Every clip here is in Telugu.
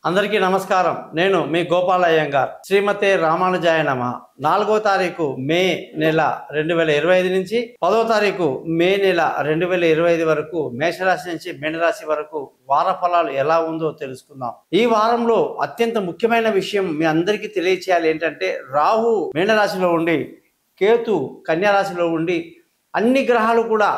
అందరికీ నమస్కారం. నేను మీ గోపాల్ అయ్యంగార్. శ్రీమతే రామానుజాయ నమః. 4వ తారీఖు మే నెల 2025 నుంచి 10వ తారీఖు మే నెల 2025 వరకు మేషరాశి నుంచి మీనరాశి వరకు వార ఫలాలు ఎలా ఉందో తెలుసుకుందాం. ఈ వారంలో అత్యంత ముఖ్యమైన విషయం మీ అందరికీ తెలియచేయాలి ఏంటంటే, రాహు మీనరాశిలో ఉండి కేతు కన్యా రాశిలో ఉండి అన్ని గ్రహాలు కూడా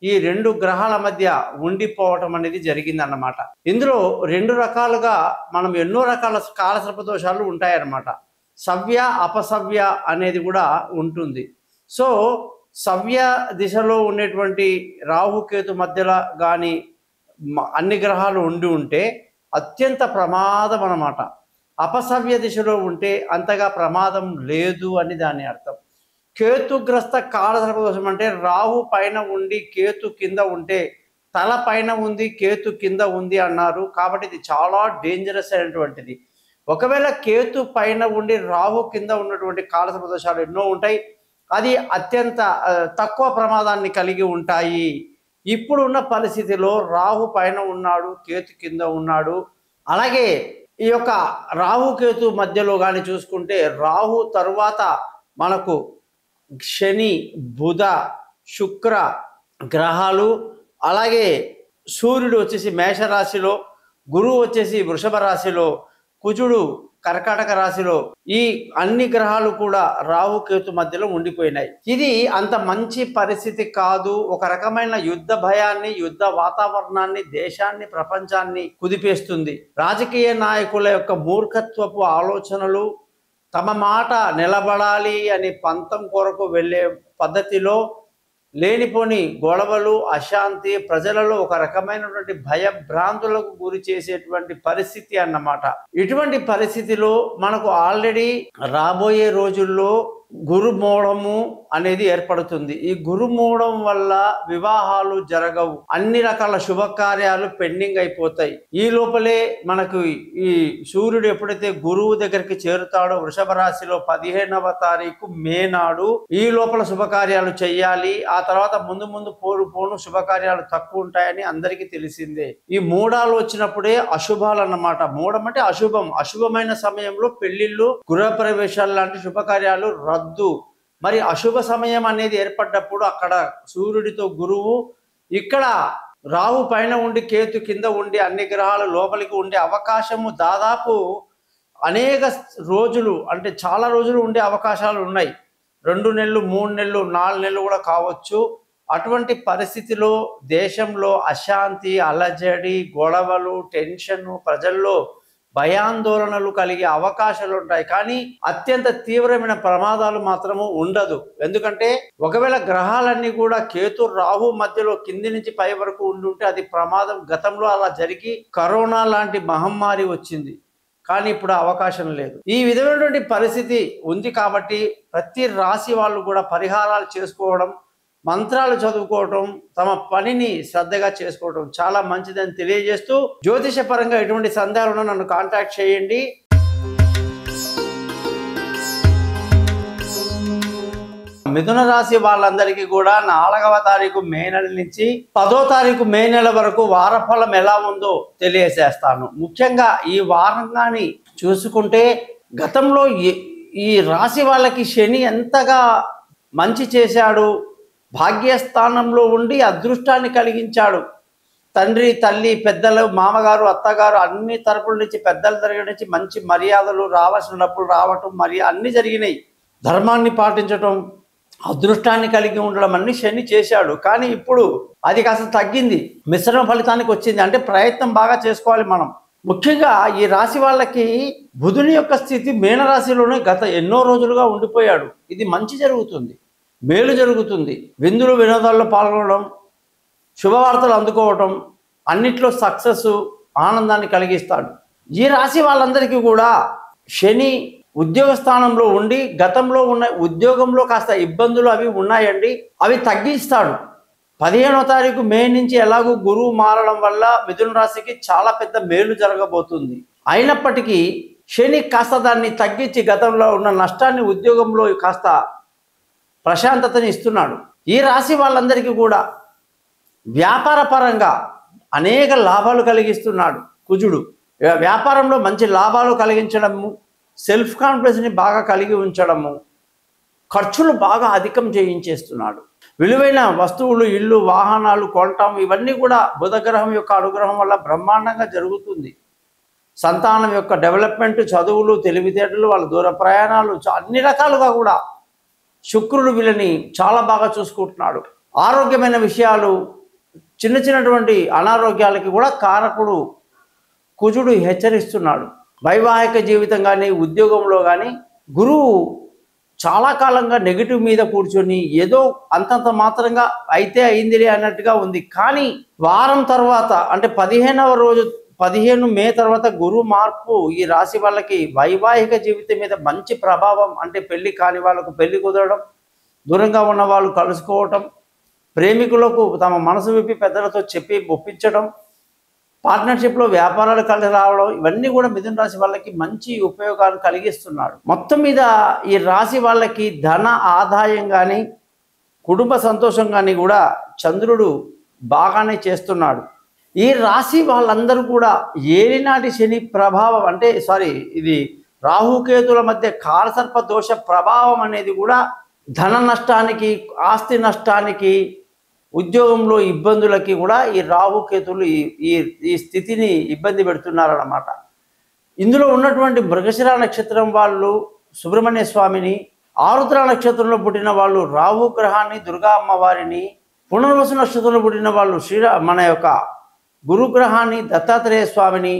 ఈ రెండు గ్రహాల మధ్య ఉండిపోవటం అనేది జరిగిందన్నమాట. ఇందులో రెండు రకాలుగా మనం ఎన్నో రకాల కాలసర్ప దోషాలు ఉంటాయన్నమాట. సవ్య అపసవ్య అనేది కూడా ఉంటుంది. సో సవ్య దిశలో ఉండేటువంటి రాహుకేతు మధ్యలో కానీ అన్ని గ్రహాలు ఉంటే అత్యంత ప్రమాదం అన్నమాట. అపసవ్య దిశలో ఉంటే అంతగా ప్రమాదం లేదు అని దాని అర్థం. కేతుగ్రస్త కాలసర్ప దోషం అంటే రాహు పైన ఉండి కేతు కింద ఉంటే తల పైన ఉంది కేతు కింద ఉంది అన్నారు. కాబట్టి ఇది చాలా డేంజరస్ అయినటువంటిది. ఒకవేళ కేతు పైన ఉండి రాహు కింద ఉన్నటువంటి కాలసర్ప దోషాలు ఎన్నో ఉంటాయి. అది అత్యంత తక్కువ ప్రమాదాన్ని కలిగి ఉంటాయి. ఇప్పుడున్న పరిస్థితిలో రాహు పైన ఉన్నాడు, కేతు కింద ఉన్నాడు. అలాగే ఈ యొక్క రాహు కేతు మధ్యలో కానీ చూసుకుంటే రాహు తరువాత మనకు శని, బుధ, శుక్ర గ్రహాలు, అలాగే సూర్యుడు వచ్చేసి మేషరాశిలో, గురువు వచ్చేసి వృషభ రాశిలో, కుజుడు కర్కాటక రాశిలో, ఈ అన్ని గ్రహాలు కూడా రాహుకేతు మధ్యలో ఉండిపోయినాయి. ఇది అంత మంచి పరిస్థితి కాదు. ఒక రకమైన యుద్ధ భయాన్ని, యుద్ధ వాతావరణాన్ని, దేశాన్ని, ప్రపంచాన్ని కుదిపేస్తుంది. రాజకీయ నాయకుల యొక్క మూర్ఖత్వపు ఆలోచనలు, తమ మాట నిలబడాలి అని పంతం కొరకు వెళ్ళే పద్ధతిలో లేనిపోని గొడవలు, అశాంతి, ప్రజలలో ఒక రకమైనటువంటి భయభ్రాంతులకు గురి చేసేటువంటి పరిస్థితి అన్నమాట. ఇటువంటి పరిస్థితిలో మనకు ఆల్రెడీ రాబోయే రోజుల్లో గురుమూఢము అనేది ఏర్పడుతుంది. ఈ గురుమూఢం వల్ల వివాహాలు జరగవు, అన్ని రకాల శుభకార్యాలు పెండింగ్ అయిపోతాయి. ఈ లోపలే మనకు ఈ సూర్యుడు ఎప్పుడైతే గురువు దగ్గరికి చేరుతాడో వృషభ రాశిలో 15వ తారీఖు మే నాడు ఈ లోపల శుభకార్యాలు చెయ్యాలి. ఆ తర్వాత ముందు పోను శుభకార్యాలు తక్కువ ఉంటాయని అందరికీ తెలిసిందే. ఈ మూడాలు వచ్చినప్పుడే అశుభాలు అన్నమాట. మూఢం అంటే అశుభం. అశుభమైన సమయంలో పెళ్లిళ్ళు, గృహప్రవేశాలు లాంటి శుభకార్యాలు రద్దు. మరి అశుభ సమయం అనేది ఏర్పడ్డప్పుడు అక్కడ సూర్యుడితో గురువు, ఇక్కడ రాహు పైన ఉండి కేతు కింద ఉండి అన్ని గ్రహాలు లోపలికి ఉండే అవకాశము దాదాపు అనేక రోజులు, అంటే చాలా రోజులు ఉండే అవకాశాలు ఉన్నాయి. 2 నెలలు, 3 నెలలు, 4 నెలలు కూడా కావచ్చు. అటువంటి పరిస్థితిలో దేశంలో అశాంతి, అలజడి, గొడవలు, టెన్షన్, ప్రజల్లో భయాందోళనలు కలిగే అవకాశాలు ఉంటాయి. కానీ అత్యంత తీవ్రమైన ప్రమాదాలు మాత్రము ఉండదు. ఎందుకంటే ఒకవేళ గ్రహాలన్నీ కూడా కేతు రాహు మధ్యలో కింది నుంచి పై వరకు ఉండుంటే అది ప్రమాదం. గతంలో అలా జరిగి కరోనా లాంటి మహమ్మారి వచ్చింది, కానీ ఇప్పుడు అవకాశం లేదు. ఈ విధమైనటువంటి పరిస్థితి ఉంది కాబట్టి ప్రతి రాశి వాళ్ళు కూడా పరిహారాలు చేసుకోవడం, మంత్రాలు చదువుకోవటం, తమ పనిని శ్రద్ధగా చేసుకోవటం చాలా మంచిదని తెలియజేస్తూ, జ్యోతిష పరంగా ఎటువంటి సందేహాలను నన్ను కాంటాక్ట్ చేయండి. మిథున రాశి వాళ్ళందరికీ కూడా 4వ తారీఖు మే నెల నుంచి 10వ తారీఖు మే నెల వరకు వారఫలం ఎలా ఉందో తెలియజేస్తాను. ముఖ్యంగా ఈ వారంగాని చూసుకుంటే గతంలో ఈ రాశి వాళ్ళకి శని ఎంతగా మంచి చేశాడు, భాగ్యస్థానంలో ఉండి అదృష్టాన్ని కలిగించాడు. తండ్రి, తల్లి, పెద్దలు, మామగారు, అత్తగారు అన్ని తరపుల నుంచి, పెద్దల దగ్గర నుంచి మంచి మర్యాదలు, రావాల్సినప్పుడు రావటం, అన్నీ జరిగినాయి. ధర్మాన్ని పాటించటం, అదృష్టాన్ని కలిగి ఉండడం అన్ని శని చేశాడు. కానీ ఇప్పుడు అది కాస్త తగ్గింది, మిశ్రమ ఫలితానికి వచ్చింది. అంటే ప్రయత్నం బాగా చేసుకోవాలి మనం. ముఖ్యంగా ఈ రాశి వాళ్ళకి బుధుని యొక్క స్థితి మీనరాశిలోనే గత ఎన్నో రోజులుగా ఉండిపోయాడు. ఇది మంచి జరుగుతుంది, మేలు జరుగుతుంది. విందులు వినోదాల్లో పాల్గొనడం, శుభవార్తలు అందుకోవటం, అన్నిట్లో సక్సెస్, ఆనందాన్ని కలిగిస్తాడు. ఈ రాశి వాళ్ళందరికీ కూడా శని ఉద్యోగ స్థానంలో ఉండి గతంలో ఉన్న ఉద్యోగంలో కాస్త ఇబ్బందులు అవి ఉన్నాయండి, అవి తగ్గిస్తాడు. 15వ తారీఖు మే నుంచి ఎలాగూ గురువు మారడం వల్ల మిథున రాశికి చాలా పెద్ద మేలు జరగబోతుంది. అయినప్పటికీ శని కాస్త దాన్ని తగ్గించి గతంలో ఉన్న నష్టాన్ని ఉద్యోగంలో కాస్త ప్రశాంతతని ఇస్తున్నాడు. ఈ రాశి వాళ్ళందరికీ కూడా వ్యాపార పరంగా అనేక లాభాలు కలిగిస్తున్నాడు కుజుడు. వ్యాపారంలో మంచి లాభాలు కలిగించడము, సెల్ఫ్ కాన్ఫిడెన్స్ని బాగా కలిగి ఉంచడము, ఖర్చులు బాగా అధికం చేయించేస్తున్నాడు. విలువైన వస్తువులు, ఇల్లు, వాహనాలు కొనటం ఇవన్నీ కూడా బుధగ్రహం యొక్క అనుగ్రహం వల్ల బ్రహ్మాండంగా జరుగుతుంది. సంతానం యొక్క డెవలప్మెంట్, చదువులు, తెలివితేటలు, వాళ్ళ దూర ప్రయాణాలు, అన్ని రకాలుగా కూడా శుక్రుడు వీళ్ళని చాలా బాగా చూసుకుంటున్నాడు. ఆరోగ్యమైన విషయాలు, చిన్నటువంటి అనారోగ్యాలకి కూడా కారకుడు కుజుడు హెచ్చరిస్తున్నాడు. వైవాహిక జీవితం కానీ, ఉద్యోగంలో కానీ గురువు చాలా కాలంగా నెగిటివ్ మీద కూర్చొని ఏదో అంతంత మాత్రంగా అయితే అయిందిలే అన్నట్టుగా ఉంది. కానీ వారం తర్వాత అంటే 15 మే తర్వాత గురువు మార్పు ఈ రాశి వాళ్ళకి వైవాహిక జీవితం మీద మంచి ప్రభావం, అంటే పెళ్లి కాని వాళ్ళకు పెళ్లి కుదరడం, దూరంగా ఉన్న వాళ్ళు కలుసుకోవటం, ప్రేమికులకు తమ మనసు విప్పి పెద్దలతో చెప్పి ఒప్పించడం, పార్ట్నర్షిప్లో వ్యాపారాలు కలిసి రావడం, ఇవన్నీ కూడా మిథున రాశి వాళ్ళకి మంచి ఉపయోగాలు కలిగిస్తున్నాడు. మొత్తం మీద ఈ రాశి వాళ్ళకి ధన ఆదాయం కానీ, కుటుంబ సంతోషం కానీ కూడా చంద్రుడు బాగానే చేస్తున్నాడు. ఈ రాశి వాళ్ళందరూ కూడా ఏలినాటి శని ప్రభావం అంటే ఇది రాహుకేతుల మధ్య కాలసర్ప దోష ప్రభావం అనేది కూడా ధన నష్టానికి, ఆస్తి నష్టానికి, ఉద్యోగంలో ఇబ్బందులకి కూడా ఈ రాహుకేతులు ఈ స్థితిని ఇబ్బంది పెడుతున్నారన్నమాట. ఇందులో ఉన్నటువంటి మృగశిర నక్షత్రం వాళ్ళు సుబ్రహ్మణ్య స్వామిని, ఆరుద్ర నక్షత్రంలో పుట్టిన వాళ్ళు రాహు గ్రహాన్ని, దుర్గా అమ్మవారిని, పునర్వసు నక్షత్రంలో పుట్టిన వాళ్ళు మన యొక్క గురుగ్రహాన్ని, దత్తాత్రేయ స్వామిని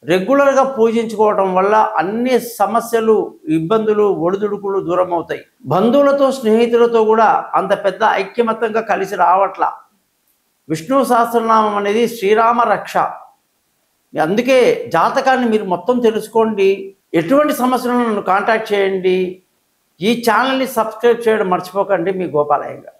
రెగ్యులర్గా పూజించుకోవటం వల్ల అన్ని సమస్యలు, ఇబ్బందులు, ఒడిదుడుకులు దూరం అవుతాయి. బంధువులతో, స్నేహితులతో కూడా అంత పెద్ద ఐక్యమత్యంగా కలిసి రావట్ల. విష్ణు సహస్రనామం అనేది శ్రీరామ రక్ష. అందుకే జాతకాన్ని మీరు మొత్తం తెలుసుకోండి. ఎటువంటి సమస్యలను నన్ను కాంటాక్ట్ చేయండి. ఈ ఛానల్ని సబ్స్క్రైబ్ చేయడం మర్చిపోకండి. మీ గోపాలయ్య గారు.